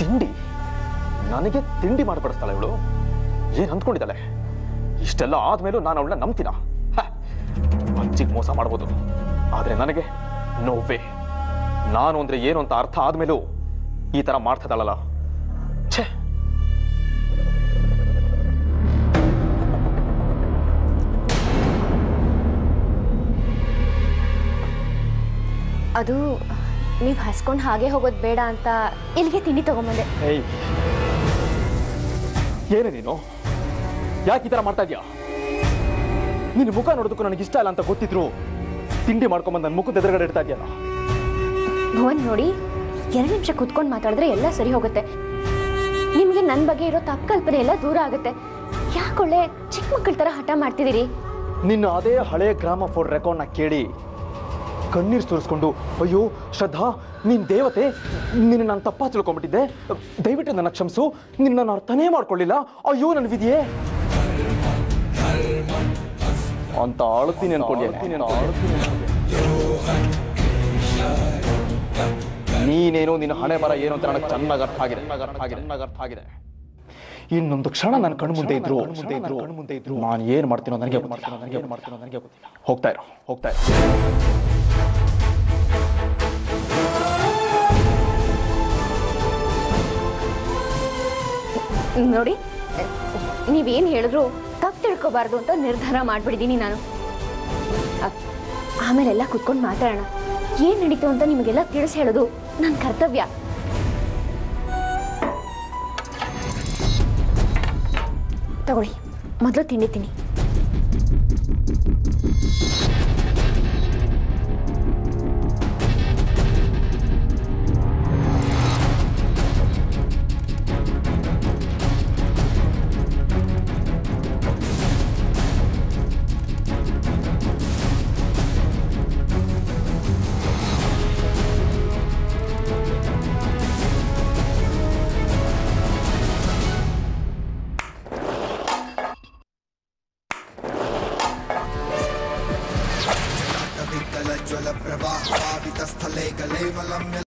ತಿಂಡಿ ನನಗೆ ತಿಂಡಿ ಮಾಡಿಬಿಡಿಸ್ತಾಳೆ ಇವಳು. ಏನು ಅಂದ್ಕೊಂಡಿದ್ದಾಳೆ? ಇಷ್ಟೆಲ್ಲ ಆದ್ಮೇಲೂ ನಾನು ಅವಳನ್ನ ನಂಬ್ತೀನ? ಅಜ್ಜಿಗೆ ಮೋಸ ಮಾಡ್ಬೋದು, ಆದ್ರೆ ನನಗೆ ನೋವೇ. ನಾನು ಅಂದ್ರೆ ಏನು ಅಂತ ಅರ್ಥ ಆದ್ಮೇಲೂ ಈ ತರ ಮಾಡ್ತದಲ್ಲ. ಛೇ, ಅದು ನೀವು ಹಸ್ಕೊಂಡು ಹಾಗೆ ಹೋಗೋದು ಬೇಡ ಅಂತ ಇಲ್ಲಿಗೆ ತಿಂಡಿ ತಗೊಂಬಂದೆ. ಏಯ್, ಏನೇ ನೀನು? ಯಾಕೆ ಈ ತರ ಮಾಡ್ತಾ ಇದೀಯಾ? ನಿನ್ನ ಮುಖ ನೋಡೋದಕ್ಕೂ ನನಗೆ ಇಷ್ಟ ಇಲ್ಲ ಅಂತ ಗೊತ್ತಿದ್ರು ತಿಂಡಿ ಮಾಡ್ಕೊಂಬಂದು ನನ್ನ ಮುಖದ ಎದುರುಗಡೆ ಇಡ್ತಾ ಇದೆಯಲ್ಲ. ಭುವನ್ ನೋಡಿ, 2 ನಿಮಿಷ ಕುತ್ಕೊಂಡು ಮಾತಾಡಿದ್ರೆ ಎಲ್ಲ ಸರಿ ಹೋಗುತ್ತೆ. ನಿಮಗೆ ನನ್ನ ಬಗ್ಗೆ ಇರೋ ತಪ್ಪು ಕಲ್ಪನೆ ಎಲ್ಲ ದೂರ ಆಗುತ್ತೆ. ಯಾಕೊಳ್ಳೆ ಚಿಕ್ಕ ಮಕ್ಕಳ ಥರ ಹಠ ಮಾಡ್ತಿದ್ದೀರಿ? ನಿನ್ನ ಅದೇ ಹಳೆ ಗ್ರಾಮಫೋನ್ ರೆಕಾರ್ಡ್ನ ಕೇಳಿ ಕಣ್ಣೀರು ಸುರಿಸ್ಕೊಂಡು, ಅಯ್ಯೋ ಶ್ರದ್ಧಾ, ನೀನ್ ದೇವತೆ, ನಿನ್ನ ನಾನು ತಪ್ಪಾ ತಿಳ್ಕೊಂಡ್ಬಿಟ್ಟಿದ್ದೆ, ದಯವಿಟ್ಟು ನನ್ನ ಕ್ಷಮಿಸು, ನಿನ್ನ ನಾನು ಅರ್ಥನೇ ಮಾಡ್ಕೊಳ್ಳಿಲ್ಲ, ಅಯ್ಯೋ ನನ್ನ ವಿಧಿಯೇ ಅಂತ ಅಳ್ತೀನಿ ಅನ್ಕೊಂಡಿದ್ದೀನಿ. ನೀನೇನು ನಿನ್ನ ಹಣೆ ಬರ ಏನು ಅಂತ ನನಗೆ ಚೆನ್ನಾಗಿ ಅರ್ಥ ಆಗಿದೆ. ಇನ್ನೊಂದು ಕ್ಷಣ ನನ್ನ ಕಣ್ಣು ಮುಂದೆ ಇದ್ರು ನಾನು ಏನ್ ಮಾಡ್ತೀನೋ ನನಗೆ ಗೊತ್ತಿಲ್ಲ. ಹೋಗ್ತಾ ಇರೋ. ನೋಡಿ, ನೀವೇನು ಹೇಳಿದ್ರು ತಪ್ಪು ತಿಳ್ಕೊಬಾರ್ದು ಅಂತ ನಿರ್ಧಾರ ಮಾಡ್ಬಿಟ್ಟಿದ್ದೀನಿ ನಾನು. ಆಮೇಲೆಲ್ಲ ಕುತ್ಕೊಂಡು ಮಾತಾಡೋಣ. ಏನು ನಡೀತು ಅಂತ ನಿಮಗೆಲ್ಲ ತಿಳಿಸಿ ಹೇಳೋದು ನನ್ನ ಕರ್ತವ್ಯ. ತಗೊಳ್ಳಿ, ಮೊದಲು ತಿಂಡಿ. ज्वल प्रवाह पावित स्थले गले वलम्य